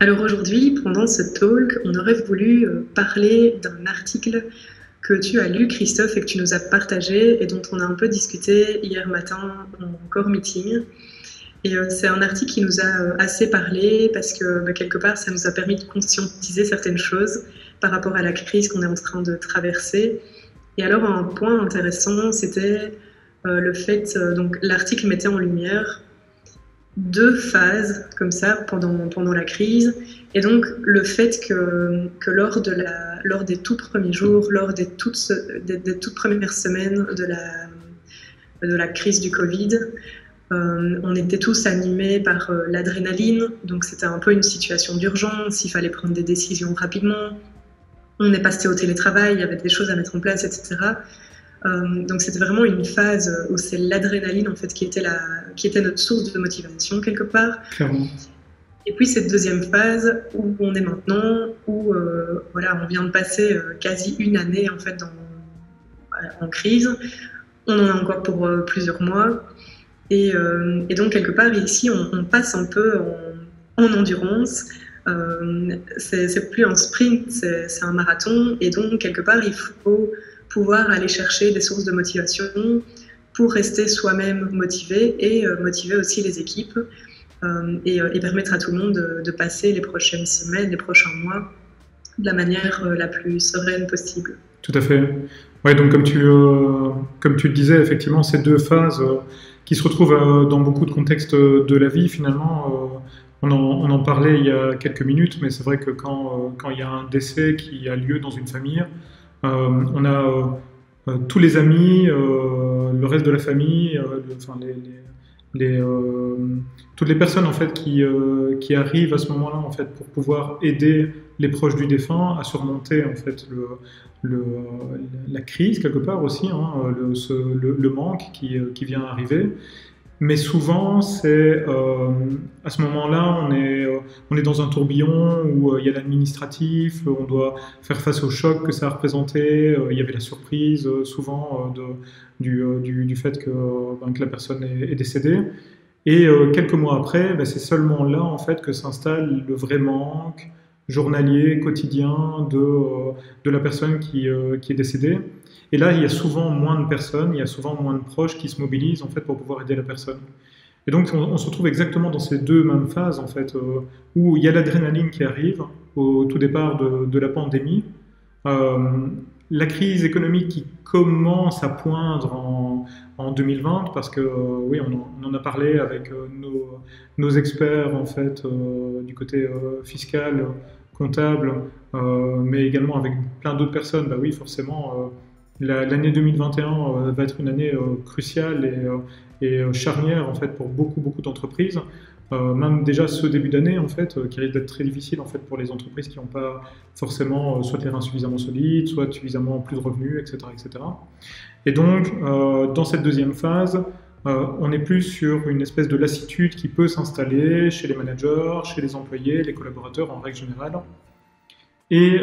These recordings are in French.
Alors aujourd'hui, pendant ce talk, on aurait voulu parler d'un article que tu as lu, Christophe, et que tu nous as partagé et dont on a un peu discuté hier matin en core meeting. Et c'est un article qui nous a assez parlé parce que quelque part, ça nous a permis de conscientiser certaines choses par rapport à la crise qu'on est en train de traverser. Et alors, un point intéressant, c'était le fait, donc l'article mettait en lumière deux phases comme ça pendant la crise. Et donc le fait que lors des tout premiers jours, lors des toutes premières semaines de la crise du Covid, on était tous animés par l'adrénaline, donc c'était un peu une situation d'urgence, il fallait prendre des décisions rapidement. On est passé au télétravail, il y avait des choses à mettre en place, etc. Donc c'était vraiment une phase où c'est l'adrénaline en fait qui était notre source de motivation quelque part. Clairement. Et puis cette deuxième phase où on est maintenant, où voilà, on vient de passer quasi une année en fait en crise. On en a encore pour plusieurs mois. Et donc quelque part ici, on passe un peu en endurance. C'est plus un sprint, c'est un marathon. Et donc quelque part, il faut pouvoir aller chercher des sources de motivation pour rester soi-même motivé et motiver aussi les équipes et permettre à tout le monde de passer les prochaines semaines, les prochains mois de la manière la plus sereine possible. Tout à fait. Ouais, donc comme tu le disais, effectivement, ces deux phases qui se retrouvent dans beaucoup de contextes de la vie, finalement, on en parlait il y a quelques minutes, mais c'est vrai que quand il y a un décès qui a lieu dans une famille, on a tous les amis, le reste de la famille, enfin, les, euh, toutes les personnes en fait qui arrivent à ce moment-là en fait pour pouvoir aider les proches du défunt à surmonter en fait le, la crise quelque part aussi, hein, le manque qui vient arriver. Mais souvent, c'est à ce moment-là, on est dans un tourbillon où il y a l'administratif, on doit faire face au choc que ça a représenté. Il y avait la surprise souvent du fait que la personne est décédée. Et quelques mois après, ben, c'est seulement là en fait que s'installe le vrai manque journalier, quotidien de la personne qui est décédée. Et là, il y a souvent moins de personnes, il y a souvent moins de proches qui se mobilisent en fait pour pouvoir aider la personne. Et donc, on se retrouve exactement dans ces deux mêmes phases en fait, où il y a l'adrénaline qui arrive au tout départ de la pandémie, euh, la crise économique qui commence à poindre en 2020, parce que oui, on en a parlé avec nos experts en fait du côté fiscal, comptable, mais également avec plein d'autres personnes. Bah oui, forcément. L'année 2021 va être une année cruciale et charnière en fait pour beaucoup d'entreprises. Même déjà ce début d'année en fait, qui risque d'être très difficile en fait pour les entreprises qui n'ont pas forcément soit les reins suffisamment solides, soit suffisamment plus de revenus, etc., etc. Et donc dans cette deuxième phase, on est plus sur une espèce de lassitude qui peut s'installer chez les managers, chez les employés, les collaborateurs en règle générale. Et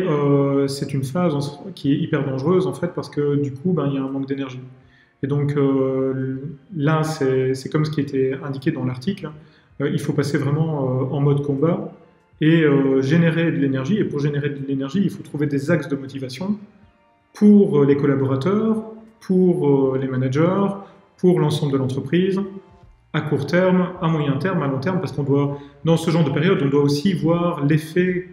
c'est une phase qui est hyper dangereuse en fait parce que du coup ben, il y a un manque d'énergie. Et donc là c'est comme ce qui était indiqué dans l'article, il faut passer vraiment en mode combat et générer de l'énergie. Et pour générer de l'énergie, il faut trouver des axes de motivation pour les collaborateurs, pour les managers, pour l'ensemble de l'entreprise, à court terme, à moyen terme, à long terme, parce qu'on doit, dans ce genre de période, on doit aussi voir l'effet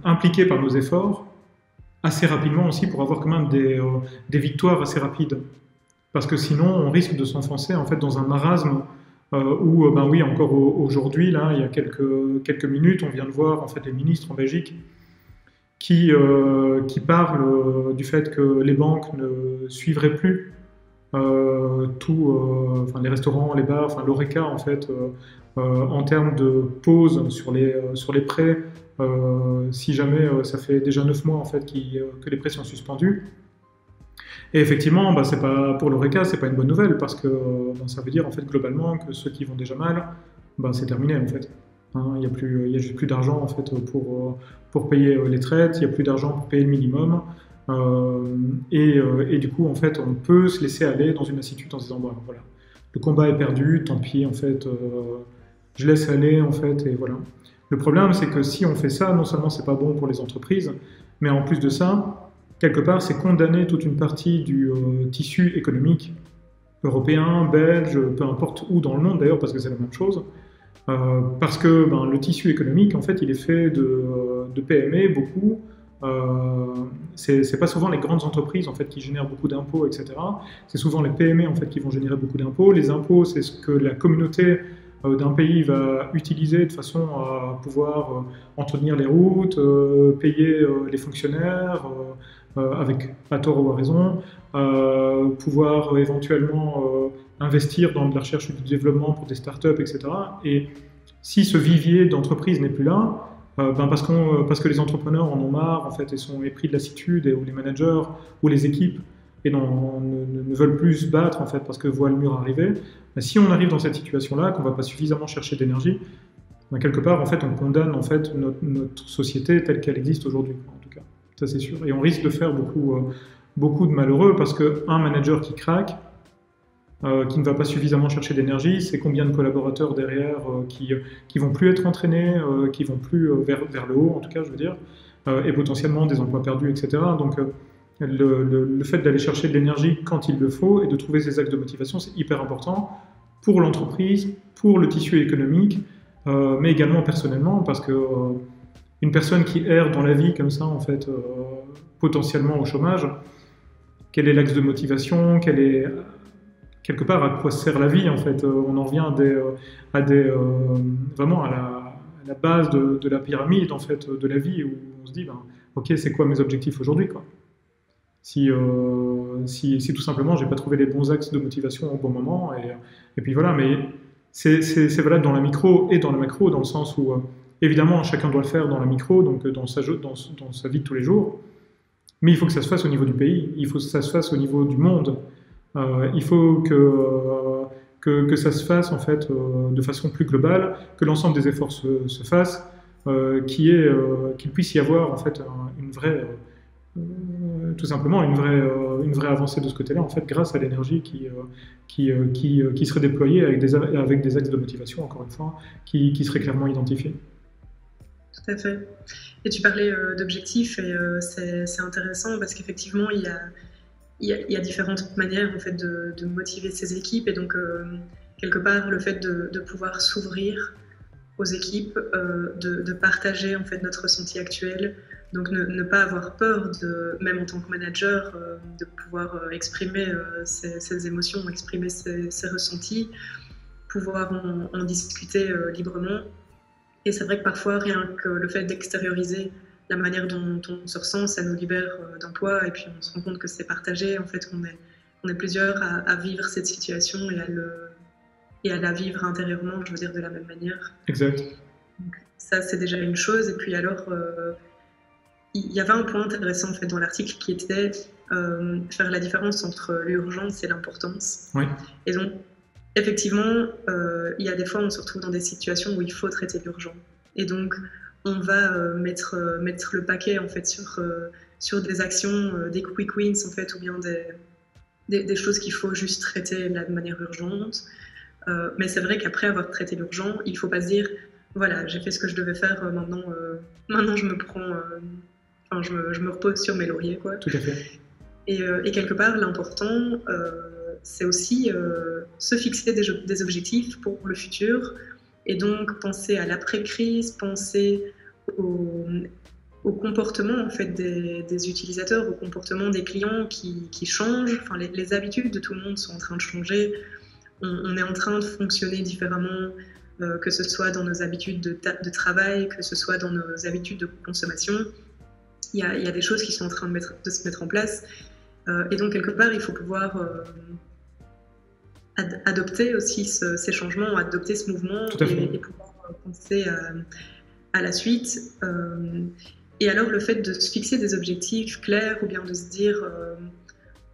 impliqué par nos efforts assez rapidement aussi pour avoir quand même des victoires assez rapides. Parce que sinon, on risque de s'enfoncer en fait dans un marasme où, ben oui, encore aujourd'hui, là, il y a quelques minutes, on vient de voir en fait les ministres en Belgique qui parlent du fait que les banques ne suivraient plus enfin, les restaurants, les bars, enfin l'ORECA en fait, en termes de pause sur les prêts, si jamais ça fait déjà 9 mois en fait que les prêts sont suspendus. Et effectivement, bah, c'est pas, pour l'ORECA, c'est pas une bonne nouvelle parce que bah, ça veut dire en fait globalement que ceux qui vont déjà mal, bah, c'est terminé en fait. Hein, il y a juste plus d'argent en fait pour payer les traites, il y a plus d'argent pour payer le minimum. Et du coup, en fait, on peut se laisser aller dans une lassitude en se disant, bon, voilà, le combat est perdu, tant pis, en fait, je laisse aller, en fait, et voilà. Le problème, c'est que si on fait ça, non seulement c'est pas bon pour les entreprises, mais en plus de ça, quelque part, c'est condamner toute une partie du tissu économique européen, belge, peu importe où dans le monde d'ailleurs, parce que c'est la même chose. Parce que le tissu économique, en fait, il est fait de PME, beaucoup. C'est pas souvent les grandes entreprises en fait qui génèrent beaucoup d'impôts, etc. C'est souvent les PME en fait qui vont générer beaucoup d'impôts. Les impôts, c'est ce que la communauté d'un pays va utiliser de façon à pouvoir entretenir les routes, payer les fonctionnaires, avec à tort ou à raison, pouvoir éventuellement investir dans de la recherche et du développement pour des startups, etc. Et si ce vivier d'entreprises n'est plus là, parce que les entrepreneurs en ont marre en fait, et sont épris de lassitude, ou les managers ou les équipes et ne veulent plus se battre en fait, parce que voient le mur arriver, si on arrive dans cette situation-là, qu'on ne va pas suffisamment chercher d'énergie, quelque part en fait, on condamne en fait, notre société telle qu'elle existe aujourd'hui, en tout cas. Ça c'est sûr. Et on risque de faire beaucoup de malheureux, parce qu'un manager qui craque, qui ne va pas suffisamment chercher d'énergie, c'est combien de collaborateurs derrière qui vont plus être entraînés, qui vont plus vers le haut, en tout cas, je veux dire, et potentiellement des emplois perdus, etc. Donc, le fait d'aller chercher de l'énergie quand il le faut et de trouver ces axes de motivation, c'est hyper important pour l'entreprise, pour le tissu économique, mais également personnellement, parce que une personne qui erre dans la vie comme ça, en fait, potentiellement au chômage, quel est l'axe de motivation, quel est quelque part à quoi sert la vie en fait. On en revient vraiment à la base de la pyramide en fait de la vie, où on se dit ok, c'est quoi mes objectifs aujourd'hui quoi. Si tout simplement j'ai pas trouvé les bons axes de motivation au bon moment, et puis voilà. Mais c'est valable dans la micro et dans la macro, dans le sens où évidemment chacun doit le faire dans la micro, donc dans sa vie de tous les jours, mais il faut que ça se fasse au niveau du pays, il faut que ça se fasse au niveau du monde. Il faut que ça se fasse en fait de façon plus globale, que l'ensemble des efforts se fassent, qu'il puisse y avoir en fait une vraie, tout simplement une vraie avancée de ce côté-là en fait, grâce à l'énergie qui serait déployée avec des axes de motivation, encore une fois, qui seraient clairement identifiés. Tout à fait. Et tu parlais d'objectifs, et c'est intéressant parce qu'effectivement il y a différentes manières en fait, de motiver ces équipes, et donc quelque part le fait de pouvoir s'ouvrir aux équipes, de partager en fait, notre ressenti actuel, donc ne pas avoir peur, même en tant que manager, de pouvoir exprimer ses émotions, exprimer ses ressentis, pouvoir en discuter librement. Et c'est vrai que parfois rien que le fait d'extérioriser la manière dont on se ressent, ça nous libère d'un poids, et puis on se rend compte que c'est partagé, en fait, qu'on est plusieurs à vivre cette situation et à la vivre intérieurement, je veux dire, de la même manière. Exact. Donc, ça, c'est déjà une chose. Et puis alors, il y avait un point intéressant en fait, dans l'article qui était faire la différence entre l'urgence et l'importance. Oui. Et donc, effectivement, il y a des fois, on se retrouve dans des situations où il faut traiter l'urgent. Et donc, on va mettre le paquet en fait sur des actions, des quick wins en fait, ou bien des choses qu'il faut juste traiter de manière urgente. Mais c'est vrai qu'après avoir traité l'urgent, il ne faut pas se dire voilà, j'ai fait ce que je devais faire, maintenant je me prends, je me repose sur mes lauriers quoi. Tout à fait. Et quelque part, l'important, c'est aussi se fixer des objectifs pour le futur. Et donc penser à l'après-crise, penser au comportement en fait, des utilisateurs, au comportement des clients qui changent. Enfin, les habitudes de tout le monde sont en train de changer. On est en train de fonctionner différemment, que ce soit dans nos habitudes de travail, que ce soit dans nos habitudes de consommation. Il y a des choses qui sont en train de se mettre en place. Et donc, quelque part, il faut pouvoir adopter aussi ces changements, adopter ce mouvement et pouvoir penser à la suite. Et alors, le fait de se fixer des objectifs clairs, ou bien de se dire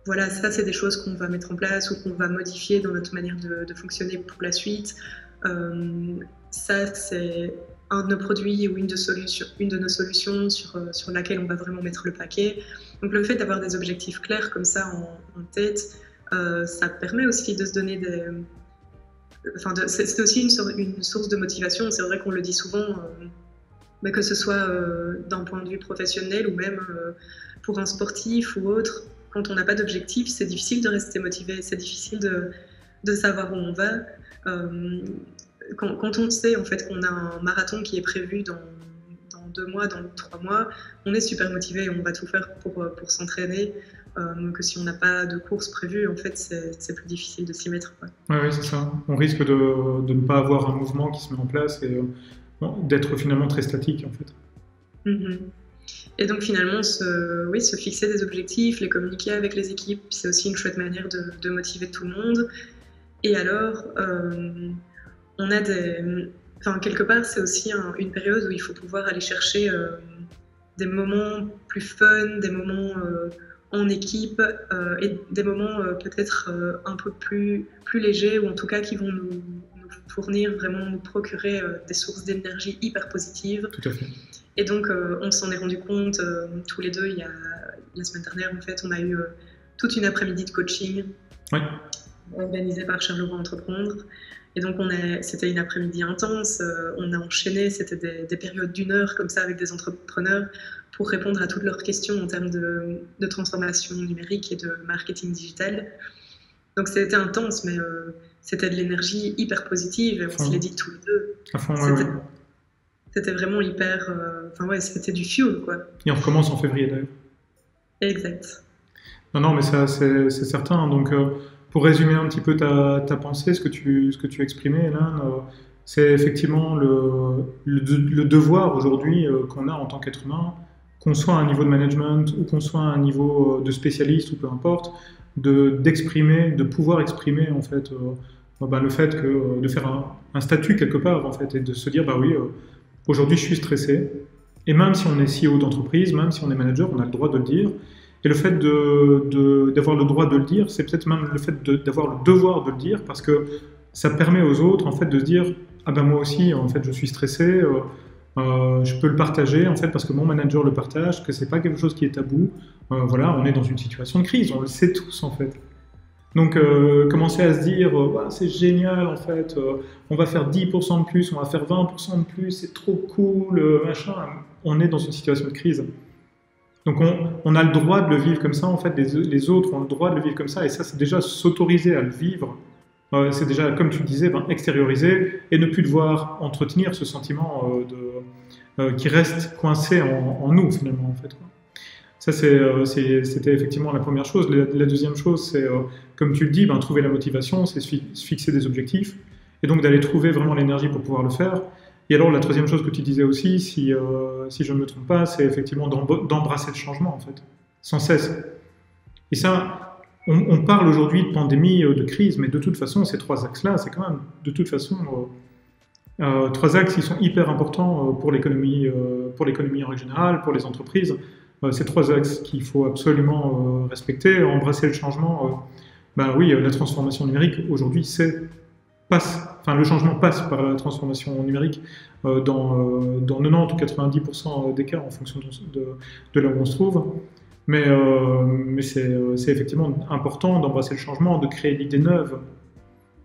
voilà, ça, c'est des choses qu'on va mettre en place ou qu'on va modifier dans notre manière de fonctionner pour la suite. Ça, c'est un de nos produits ou une de nos solutions sur laquelle on va vraiment mettre le paquet. Donc, le fait d'avoir des objectifs clairs comme ça en tête, ça permet aussi de se donner c'est aussi une source de motivation. C'est vrai qu'on le dit souvent, mais que ce soit d'un point de vue professionnel ou même pour un sportif ou autre, quand on n'a pas d'objectif, c'est difficile de rester motivé, c'est difficile de savoir où on va. Quand on sait en fait qu'on a un marathon qui est prévu dans 2 mois, dans 3 mois, on est super motivé et on va tout faire pour s'entraîner. Que si on n'a pas de course prévue, en fait, c'est plus difficile de s'y mettre, quoi. Oui, c'est ça. On risque de ne pas avoir un mouvement qui se met en place et d'être finalement très statique en fait. Mm-hmm. Et donc finalement, se fixer des objectifs, les communiquer avec les équipes, c'est aussi une chouette manière de motiver tout le monde. Et alors, on a quelque part, c'est aussi une période où il faut pouvoir aller chercher des moments plus fun, des moments en équipe et des moments peut-être un peu plus légers, ou en tout cas qui vont nous fournir, vraiment nous procurer des sources d'énergie hyper positives. Tout à fait. Et donc on s'en est rendu compte tous les deux, la semaine dernière en fait, on a eu toute une après-midi de coaching organisée par Charleroi Entreprendre. Et donc c'était une après-midi intense, on a enchaîné, c'était des périodes d'1 heure comme ça avec des entrepreneurs pour répondre à toutes leurs questions en termes de transformation numérique et de marketing digital. Donc c'était intense, mais c'était de l'énergie hyper positive et on se l'est dit tous les deux. C'était vraiment hyper... c'était du fuel, quoi. Et on recommence en février d'ailleurs. Exact. Non, mais ça c'est certain. Donc pour résumer un petit peu ta pensée, ce que tu exprimais, Hélène, c'est effectivement le devoir aujourd'hui qu'on a en tant qu'être humain, qu'on soit à un niveau de management ou qu'on soit à un niveau de spécialiste ou peu importe, d'exprimer, de pouvoir exprimer en fait le fait que de faire un statut quelque part en fait et de se dire aujourd'hui je suis stressé, et même si on est CEO d'entreprise, même si on est manager, on a le droit de le dire. Et le fait d'avoir le droit de le dire, c'est peut-être même le fait d'avoir le devoir de le dire, parce que ça permet aux autres en fait de se dire moi aussi en fait je suis stressé, je peux le partager en fait parce que mon manager le partage, que c'est pas quelque chose qui est tabou. On est dans une situation de crise, on le sait tous en fait. Donc commencer à se dire c'est génial en fait, on va faire 10% de plus, on va faire 20% de plus, c'est trop cool, machin. On est dans une situation de crise. Donc on a le droit de le vivre comme ça, en fait, les autres ont le droit de le vivre comme ça, et ça c'est déjà s'autoriser à le vivre, c'est déjà, comme tu disais, extérioriser, et ne plus devoir entretenir ce sentiment qui reste coincé en nous finalement, en fait. Ça c'était effectivement la première chose. La deuxième chose, c'est, comme tu le dis, trouver la motivation, c'est se fixer des objectifs, et donc d'aller trouver vraiment l'énergie pour pouvoir le faire. Et alors, la troisième chose que tu disais aussi, si je ne me trompe pas, c'est effectivement d'embrasser le changement, en fait, sans cesse. Et ça, on parle aujourd'hui de pandémie, de crise, mais de toute façon, ces 3 axes-là, c'est quand même, de toute façon, 3 axes qui sont hyper importants pour l'économie en règle générale, pour les entreprises. Ces 3 axes qu'il faut absolument respecter, embrasser le changement. La transformation numérique, aujourd'hui, le changement passe par la transformation numérique dans 90 ou 90% des cas en fonction de là où on se trouve. Mais c'est effectivement important d'embrasser le changement, de créer l'idée neuve,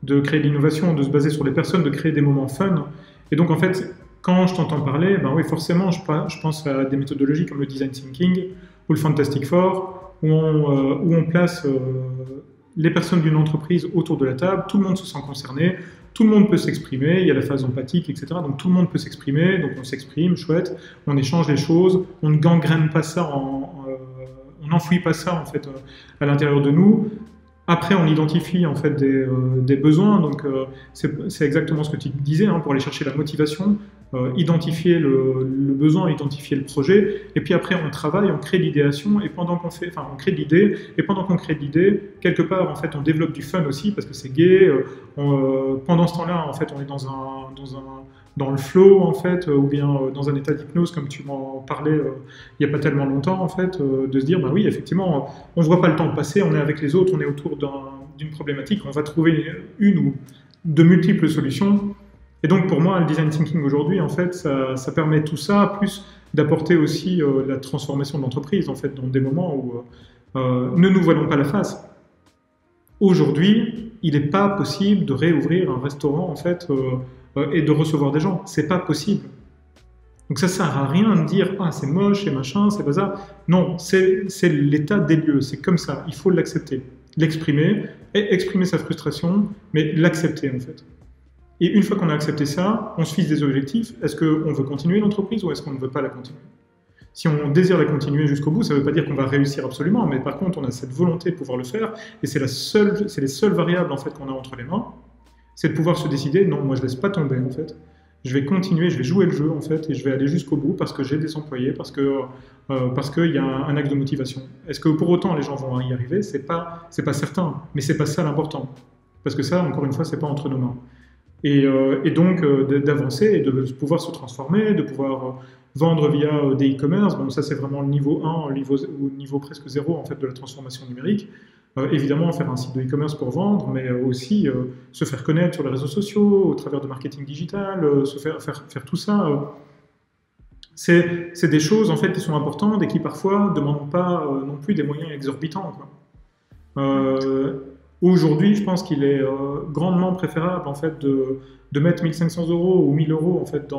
de créer de l'innovation, de se baser sur les personnes, de créer des moments fun. Et donc en fait, quand je t'entends parler, forcément je pense à des méthodologies comme le design thinking ou le Fantastic Four, où on place les personnes d'une entreprise autour de la table, tout le monde se sent concerné, tout le monde peut s'exprimer, il y a la phase empathique, etc. Donc tout le monde peut s'exprimer, donc on s'exprime, chouette, on échange les choses, on ne gangrène pas ça, on n'enfouit pas ça en fait à l'intérieur de nous. Après, on identifie en fait des besoins, donc c'est exactement ce que tu disais, pour aller chercher la motivation, identifier le besoin, identifier le projet, et puis après on travaille, on crée l'idéation, et pendant qu'on on crée l'idée, et pendant qu'on crée l'idée, quelque part en fait on développe du fun aussi parce que c'est gai. Pendant ce temps-là, en fait, on est dans le flow en fait, ou bien dans un état d'hypnose comme tu m'en parlais il n'y a pas tellement longtemps en fait, de se dire oui effectivement on voit pas le temps passer, on est avec les autres, on est autour d'une problématique, on va trouver une ou de multiples solutions. Et donc pour moi le design thinking aujourd'hui en fait ça permet tout ça, plus d'apporter aussi la transformation de l'entreprise en fait dans des moments où ne nous voilons pas la face. Aujourd'hui il n'est pas possible de réouvrir un restaurant en fait et de recevoir des gens. C'est pas possible. Donc ça sert à rien de dire ah c'est moche, c'est machin, c'est bazar. Non, c'est l'état des lieux, c'est comme ça. Il faut l'accepter, l'exprimer, exprimer sa frustration, mais l'accepter en fait. Et une fois qu'on a accepté ça, on se fixe des objectifs. Est-ce qu'on veut continuer l'entreprise ou est-ce qu'on ne veut pas la continuer? Si on désire la continuer jusqu'au bout, ça ne veut pas dire qu'on va réussir absolument, mais par contre, on a cette volonté de pouvoir le faire, et c'est les seules variables en fait qu'on a entre les mains, c'est de pouvoir se décider, non, moi je laisse pas tomber en fait. Je vais continuer, je vais jouer le jeu en fait, et je vais aller jusqu'au bout parce que j'ai des employés, parce qu'il y a un axe de motivation. Est-ce que pour autant les gens vont y arriver? C'est pas certain, mais c'est pas ça l'important, parce que ça, encore une fois, c'est pas entre nos mains. Et donc d'avancer et de pouvoir se transformer, de pouvoir vendre via des e-commerce. Bon, ça c'est vraiment le niveau 1, le niveau presque 0 en fait de la transformation numérique. Évidemment, faire un site de e-commerce pour vendre, mais aussi se faire connaître sur les réseaux sociaux, au travers de marketing digital, faire tout ça. C'est des choses en fait qui sont importantes et qui parfois ne demandent pas non plus des moyens exorbitants, quoi. Aujourd'hui, je pense qu'il est grandement préférable en fait de mettre 1500 euros ou 1000 euros en fait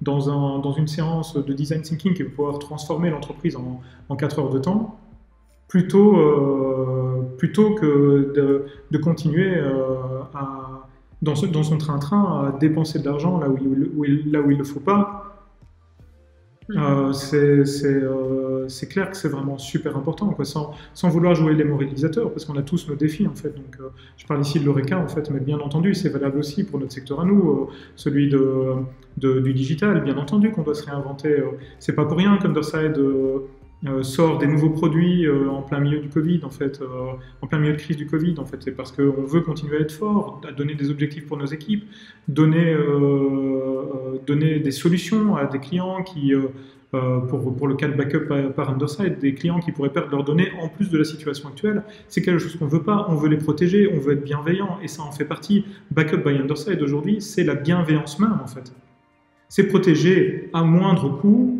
dans une séance de design thinking qui va pouvoir transformer l'entreprise en 4 heures de temps, plutôt que de continuer dans son train-train à dépenser de l'argent là où il ne le faut pas. C'est clair que c'est vraiment super important, quoi, sans vouloir jouer les moralisateurs, parce qu'on a tous nos défis en fait. Donc, je parle ici de l'Oreca en fait, mais bien entendu, c'est valable aussi pour notre secteur à nous, celui du digital. Bien entendu qu'on doit se réinventer. C'est pas pour rien qu'Underside sort des nouveaux produits en plein milieu du Covid, en fait, en plein milieu de crise du Covid, en fait. C'est parce qu'on veut continuer à être fort, à donner des objectifs pour nos équipes, donner des solutions à des clients qui, pour le cas de backup par Underside, des clients qui pourraient perdre leurs données en plus de la situation actuelle. C'est quelque chose qu'on ne veut pas, on veut les protéger, on veut être bienveillant, et ça en fait partie. Backup by Underside aujourd'hui, c'est la bienveillance même, en fait. C'est protéger à moindre coût,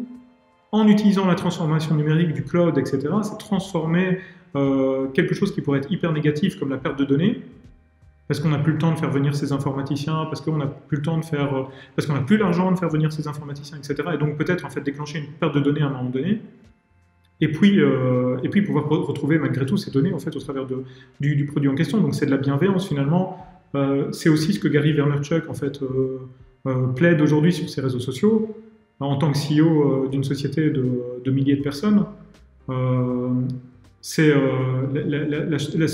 en utilisant la transformation numérique du cloud, etc., c'est transformer quelque chose qui pourrait être hyper négatif comme la perte de données, parce qu'on n'a plus le temps de faire venir ces informaticiens, parce qu'on n'a plus le temps de faire, parce qu'on n'a plus l'argent de faire venir ces informaticiens, etc., et donc peut-être en fait déclencher une perte de données à un moment donné, et puis pouvoir retrouver malgré tout ces données en fait au travers du produit en question. Donc c'est de la bienveillance finalement. C'est aussi ce que Gary Vaynerchuk en fait plaide aujourd'hui sur ses réseaux sociaux. En tant que CEO d'une société de milliers de personnes, c'est le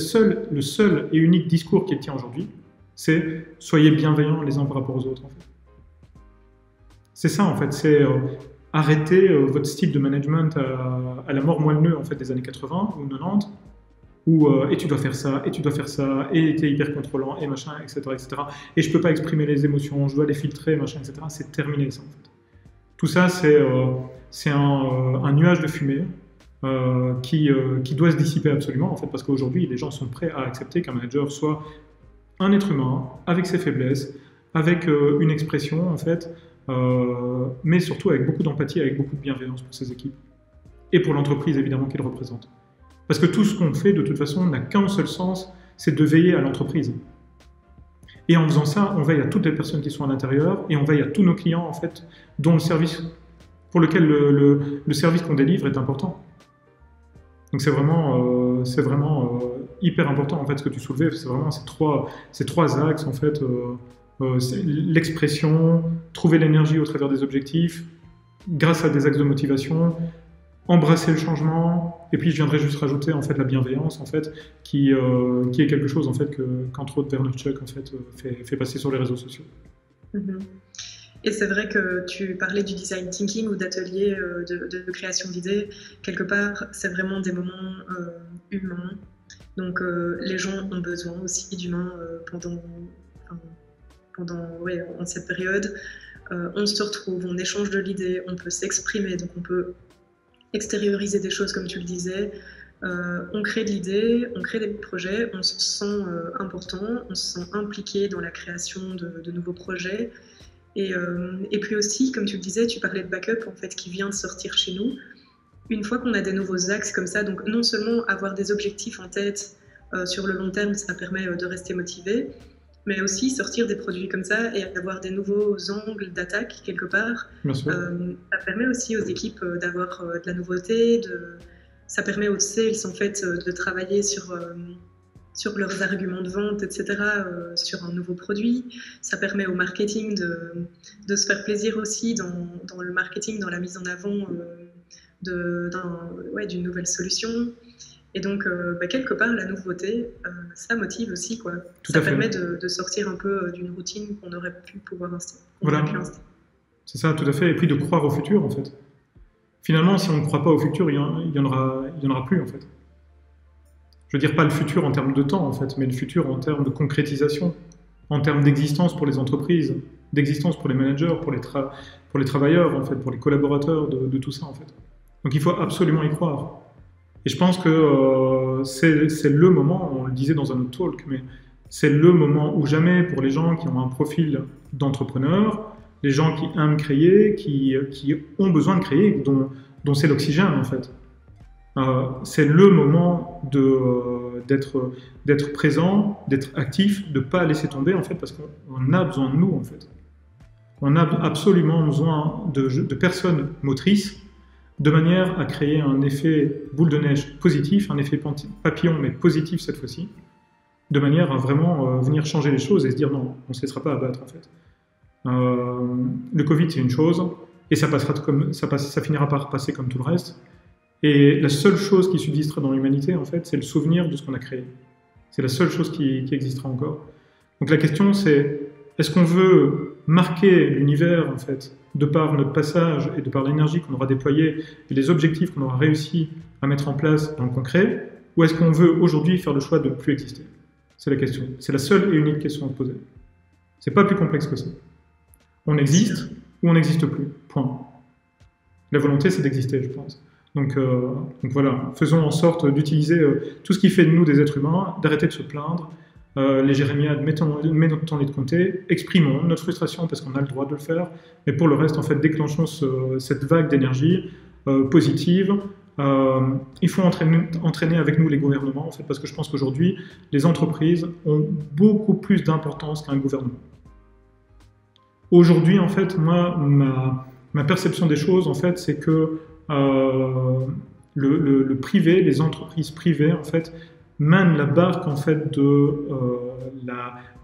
seul et unique discours qu'il tient aujourd'hui, c'est « soyez bienveillants les uns par rapport aux autres ». En fait. C'est ça, en fait, c'est arrêter votre style de management à la mort moelleux en fait, des années 80 ou 90, où et tu dois faire ça, et tu dois faire ça, et tu es hyper contrôlant, et machin, etc., etc. Et je ne peux pas exprimer les émotions, je dois les filtrer, machin, etc. C'est terminé, ça, en fait. Tout ça, c'est un nuage de fumée qui doit se dissiper absolument, en fait, parce qu'aujourd'hui, les gens sont prêts à accepter qu'un manager soit un être humain, avec ses faiblesses, avec une expression, en fait, mais surtout avec beaucoup d'empathie, avec beaucoup de bienveillance pour ses équipes, et pour l'entreprise, évidemment, qu'il représente. Parce que tout ce qu'on fait, de toute façon, n'a qu'un seul sens, c'est de veiller à l'entreprise. Et en faisant ça, on veille à toutes les personnes qui sont à l'intérieur et on veille à tous nos clients, en fait, dont le service, pour lequel le service qu'on délivre est important. Donc c'est vraiment hyper important, en fait, ce que tu soulevais. C'est vraiment ces trois axes, en fait, l'expression, trouver l'énergie au travers des objectifs, grâce à des axes de motivation, embrasser le changement, et puis je viendrai juste rajouter en fait la bienveillance en fait qui est quelque chose en fait qu'entre autres Vaynerchuk en fait fait passer sur les réseaux sociaux. Mm-hmm. Et c'est vrai que tu parlais du design thinking ou d'ateliers de création d'idées. Quelque part, c'est vraiment des moments humains. Donc les gens ont besoin aussi d'humains en cette période. On se retrouve, on échange de l'idée, on peut s'exprimer, donc on peut extérioriser des choses comme tu le disais, on crée de l'idée, on crée des projets, on se sent important, on se sent impliqué dans la création de nouveaux projets et puis aussi, comme tu le disais, tu parlais de backup en fait qui vient de sortir chez nous. Une fois qu'on a des nouveaux axes comme ça, donc non seulement avoir des objectifs en tête sur le long terme, ça permet de rester motivé, mais aussi sortir des produits comme ça et avoir des nouveaux angles d'attaque quelque part. Bien sûr. Ça permet aussi aux équipes d'avoir de la nouveauté, ça permet aux sales en fait de travailler sur leurs arguments de vente, etc., sur un nouveau produit. Ça permet au marketing de se faire plaisir aussi dans le marketing, dans la mise en avant d'une nouvelle solution. Et donc, quelque part, la nouveauté, ça motive aussi, quoi. Ça permet de sortir un peu d'une routine qu'on aurait pu pouvoir installer. Voilà. C'est ça, tout à fait. Et puis de croire au futur, en fait. Finalement, si on ne croit pas au futur, il y en aura plus, en fait. Je veux dire, pas le futur en termes de temps, en fait, mais le futur en termes de concrétisation, en termes d'existence pour les entreprises, d'existence pour les managers, pour les travailleurs, en fait, pour les collaborateurs de tout ça, en fait. Donc il faut absolument y croire. Et je pense que c'est le moment, on le disait dans un autre talk, mais c'est le moment ou jamais pour les gens qui ont un profil d'entrepreneur, les gens qui aiment créer, qui ont besoin de créer, dont c'est l'oxygène, en fait. C'est le moment d'être présent, d'être actif, de ne pas laisser tomber, en fait, parce qu'on a besoin de nous, en fait. On a absolument besoin de personnes motrices, de manière à créer un effet boule de neige positif, un effet papillon, mais positif cette fois-ci, de manière à vraiment venir changer les choses et se dire non, on ne se laissera pas abattre, en fait. Le Covid, c'est une chose, et ça finira par passer comme tout le reste. Et la seule chose qui subsistera dans l'humanité, en fait, c'est le souvenir de ce qu'on a créé. C'est la seule chose qui existera encore. Donc la question, c'est, est-ce qu'on veut marquer l'univers, en fait, de par notre passage et de par l'énergie qu'on aura déployée et les objectifs qu'on aura réussi à mettre en place dans le concret, ou est-ce qu'on veut aujourd'hui faire le choix de ne plus exister? C'est la question. C'est la seule et unique question à se poser. C'est pas plus complexe que ça. On existe ou on n'existe plus. Point. La volonté, c'est d'exister, je pense. Donc voilà, faisons en sorte d'utiliser tout ce qui fait de nous des êtres humains, d'arrêter de se plaindre. Les jérémiades, mettons notre temps de côté, exprimons notre frustration parce qu'on a le droit de le faire, mais pour le reste, en fait, déclenchons cette vague d'énergie positive. Il faut entraîner avec nous les gouvernements, en fait, parce que je pense qu'aujourd'hui, les entreprises ont beaucoup plus d'importance qu'un gouvernement. Aujourd'hui, en fait, moi, ma perception des choses, en fait, c'est que le privé, les entreprises privées, en fait, mènent la barque, en fait, de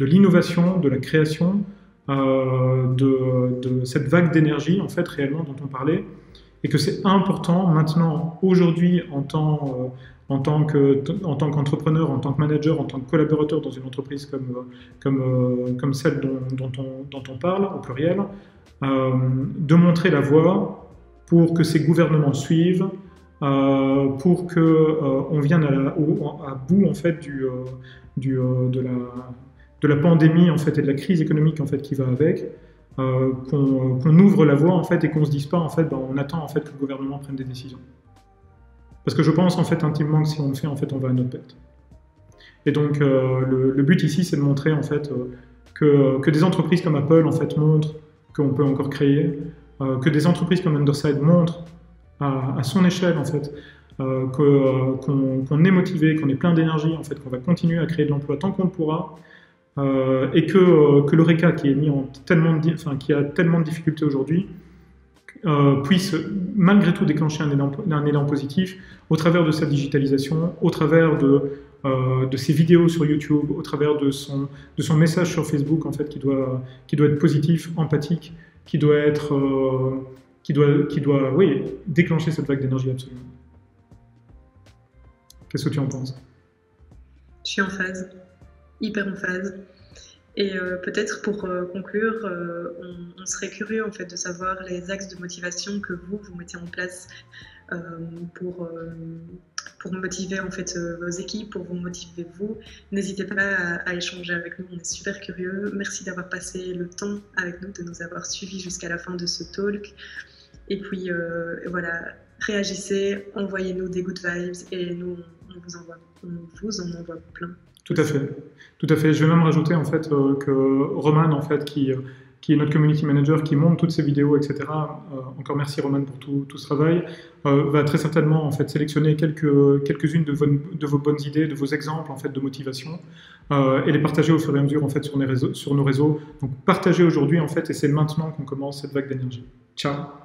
l'innovation, de la création, de cette vague d'énergie, en fait, réellement, dont on parlait, et que c'est important, maintenant, aujourd'hui, en tant qu'entrepreneur, en tant que manager, en tant que collaborateur dans une entreprise comme celle dont on parle, au pluriel, de montrer la voie pour que ces gouvernements suivent, pour qu'on vienne à bout, en fait, de la pandémie, en fait, et de la crise économique, en fait, qui va avec, qu'on ouvre la voie, en fait, et qu'on ne se dise pas, en fait, on attend, en fait, que le gouvernement prenne des décisions. Parce que je pense, en fait, intimement que si on le fait, en fait, on va à notre perte. Et donc, le but ici, c'est de montrer, en fait, que des entreprises comme Apple, en fait, montrent qu'on peut encore créer, que des entreprises comme Underside montrent à son échelle, en fait, qu'on est motivé, qu'on est plein d'énergie, en fait, qu'on va continuer à créer de l'emploi tant qu'on le pourra, et que l'Eureka, qui a tellement de difficultés aujourd'hui, puisse malgré tout déclencher un élan positif au travers de sa digitalisation, au travers de ses vidéos sur YouTube, au travers de son message sur Facebook, en fait, qui doit être positif, empathique, qui doit déclencher cette vague d'énergie absolument. Qu'est-ce que tu en penses? Je suis en phase, hyper en phase. Et peut-être pour conclure, on serait curieux, en fait, de savoir les axes de motivation que vous mettez en place pour motiver, en fait, vos équipes, pour vous motiver vous. N'hésitez pas à échanger avec nous, on est super curieux. Merci d'avoir passé le temps avec nous, de nous avoir suivis jusqu'à la fin de ce talk. Et puis voilà, réagissez, envoyez-nous des good vibes et nous on vous en envoie plein. Tout à fait, tout à fait. Je vais même rajouter, en fait, que Roman, en fait, qui qui est notre community manager, qui monte toutes ces vidéos, etc. Encore merci Roman pour tout ce travail. Va très certainement en fait sélectionner quelques-unes de vos bonnes idées, de vos exemples en fait de motivation, et les partager au fur et à mesure en fait sur nos réseaux. Donc partagez aujourd'hui en fait, et c'est maintenant qu'on commence cette vague d'énergie. Ciao.